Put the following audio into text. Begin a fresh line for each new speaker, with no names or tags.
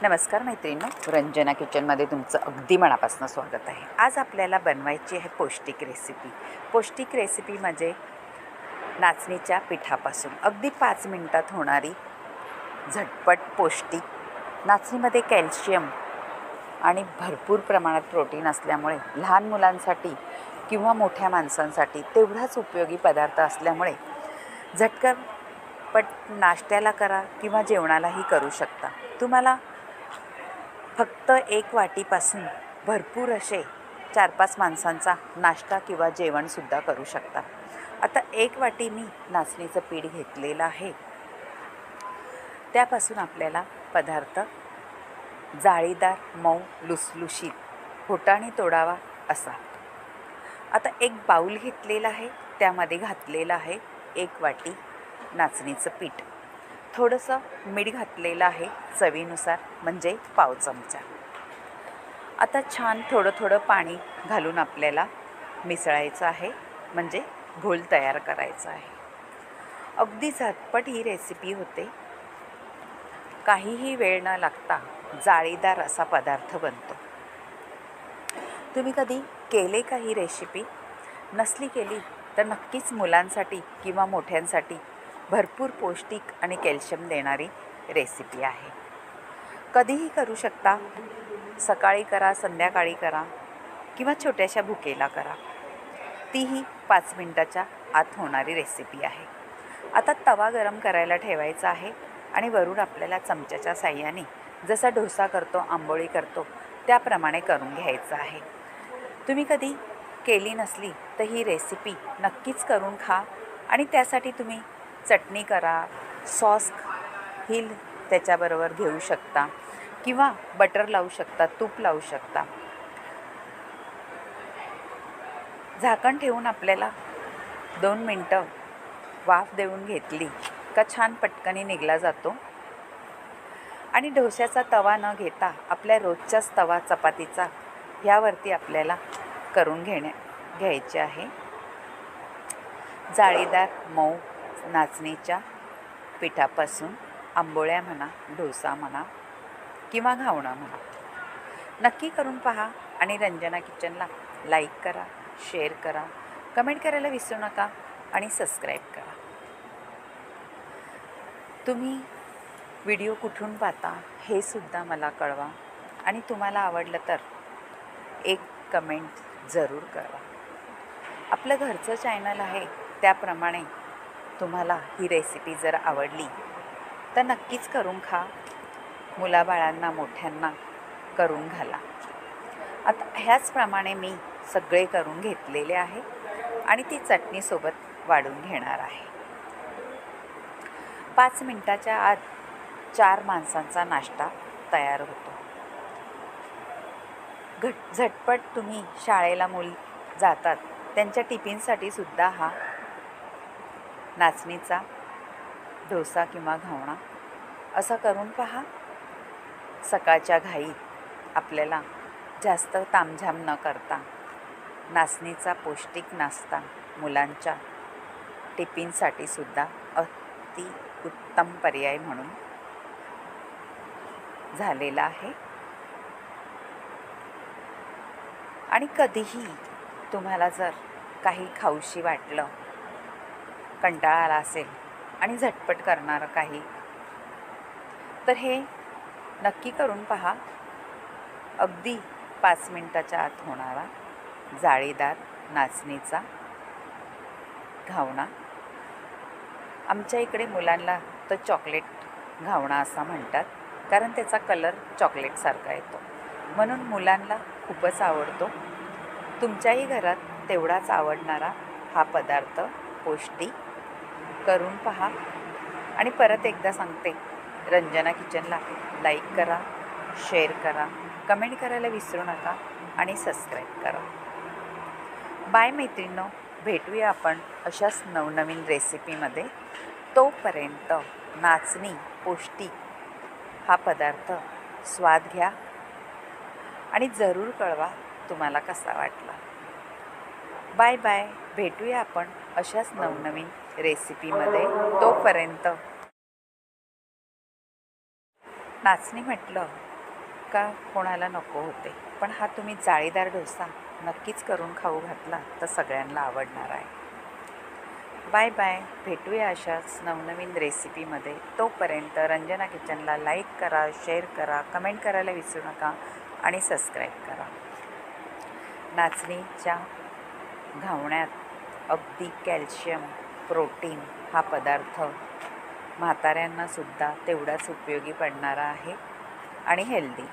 नमस्कार मैत्रिणींनो, रंजना किचनमध्ये तुमचं अगदी मनापासून स्वागत आहे। आज आपल्याला बनवायची आहे पौष्टिक रेसिपी। पौष्टिक रेसिपी म्हणजे नाचणीच्या पिठापासून अगदी 5 मिनिटात होणारी झटपट पौष्टिक। नाचणीमध्ये कॅल्शियम आणि भरपूर प्रमाणात प्रोटीन असल्यामुळे लहान मुलांसाठी किंवा मोठ्या माणसांसाठी तेवढाच उपयोगी पदार्थ असल्यामुळे झटपट नाश्त्याला करा किंवा जेवणालाही करू शकता। तुम्हाला फक्त 1 वाटीपासून भरपूर असे 4-5 माणसांचा नाश्ता किंवा जेवणसुद्धा करू शकता। आता 1 वाटी मी नाचणीचं पीठ घेतलेलं आहे। त्यापासून आपल्याला पदार्थ जाळीदार, मऊ, लुसलुशीत, होटाने तोडावा असा। आता एक बाऊल घेतलेला आहे, त्यामध्ये घातलेलं आहे 1 वाटी नाचणीचं पीठ। थोडंसं मीठ घातलेलं आहे चवीनुसार, म्हणजे पाव चमचा। आता छान थोडं थोडं पाणी घालून आपल्याला मिसळायचं आहे, म्हणजे घोल तयार करायचा आहे। अगदी झटपट ही रेसिपी होते, काहीही वेळ न लागता जाळीदार असा पदार्थ बनतो। तुम्ही कधी केले का ही रेसिपी? नसली केली तर नक्कीच मुलांसाठी किंवा मोठ्यांसाठी भरपूर पौष्टिक आणि कॅल्शियम देणारी रेसिपी आहे। कधीही करू शकता, सकाळी करा, संध्याकाळी करा किंवा छोट्याशा भुकेला करा। तीही 5 मिनिटाच्या आत होणारी रेसिपी आहे। आता तवा गरम करायला ठेवायचा आहे आणि वरून आपल्याला चमच्याच्या साहाय्याने जसा डोसा करतो, आंबोळी करतो त्याप्रमाणे करून घ्यायचं आहे। तुम्ही कधी केली नसली तर ही रेसिपी नक्कीच करून खा आणि त्यासाठी तुम्ही चटणी करा, सॉस ही त्याच्याबरोबर घेऊ शकता किंवा बटर लावू शकता, तूप लावू शकता। झाकण ठेवून आपल्याला 2 मिनटं वाफ देऊन घेतली का छान पटकनी निघला जातो। आणि डोश्याचा तवा न घेता आपल्या रोजच्याच तवा चपातीचा यावरती आपल्याला करून घ्यायचे आहे। जाळीदार मऊ नाचणीच्या पिठापासून आंबोळ्या म्हणा, डोसा म्हणा किंवा घावणं म्हणा, नक्की करून पहा आणि रंजना किचनला लाईक करा, शेअर करा, कमेंट करायला विसरू नका आणि सबस्क्राईब करा। तुम्ही व्हिडिओ कुठून पाहता हे सुद्धा मला कळवा आणि तुम्हाला आवडलं तर एक कमेंट जरूर करा। आपलं घरचं चॅनल आहे, त्याप्रमाणे तुम्हाला ही रेसिपी जर आवडली तर नक्कीच करून खा, मुलाबाळांना मोठ्यांना करून घाला। आता ह्याचप्रमाणे मी सगळे करून घेतलेले आहे आणि ती चटणीसोबत वाढून घेणार आहे। 5 मिनिटाच्या आत 4 माणसांचा नाश्ता तयार होतो। झटपट तुम्ही शाळेला मूल जातात त्यांच्या टिफिनसाठी सुद्धा हा नाचणीचा डोसा किंवा घावणा असा करून पहा। सकाळच्या घाईत आपल्याला जास्त तामझाम न करता नाचणीचा पौष्टिक नाश्ता मुलांच्या टिफिनसाठी सुद्धा अति उत्तम पर्याय म्हणून झालेला आहे। आणि कधीही तुम्हाला जर काही खाऊशी वाटलं, कंटाळा आला असेल आणि झटपट करणारं काही, तर हे नक्की करून पहा। अगदी 5 मिनिटाच्या आत होणारा जाळीदार नाचणीचा घावणा। आमच्या इकडे मुलांना तर चॉकलेट घावणा असा म्हणतात, कारण त्याचा कलर चॉकलेटसारखा येतो, म्हणून मुलांना खूपच आवडतो। तुमच्याही घरात तेवढाच आवडणारा हा पदार्थ पौष्टिक करून पहा। आणि परत एकदा सांगते, रंजना किचनला लाईक करा, शेअर करा, कमेंट करायला विसरू नका आणि सबस्क्राईब करा। बाय मैत्रिणींनो, भेटूया आपण अशाच नवनवीन रेसिपीमध्ये। तोपर्यंत नाचणी पौष्टिक हा पदार्थ स्वाद घ्या आणि जरूर कळवा तुम्हाला कसा वाटला। बाय बाय, भेटूया आपण अशाच नवनवीन रेसिपीमध्ये। तोपर्यंत नाचणी म्हटलं का कोणाला नको होते, पण हा तुम्ही जाळीदार डोसा नक्कीच करून खाऊ घातला तर सगळ्यांना आवडणार आहे. Bye bye. भेटूया अशाच नवनवीन रेसिपीमध्ये. तोपर्यंत रंजना किचनला लाईक करा, शेअर करा, कमेंट करायला विसरू नका आणि सबस्क्राईब करा. नाचणीच्या घावण्यात अगदी कॅल्शियम, प्रोटीन हा पदार्थ म्हाताऱ्यांनासुद्धा तेवढाच उपयोगी पडणारा आहे आणि हेल्दी.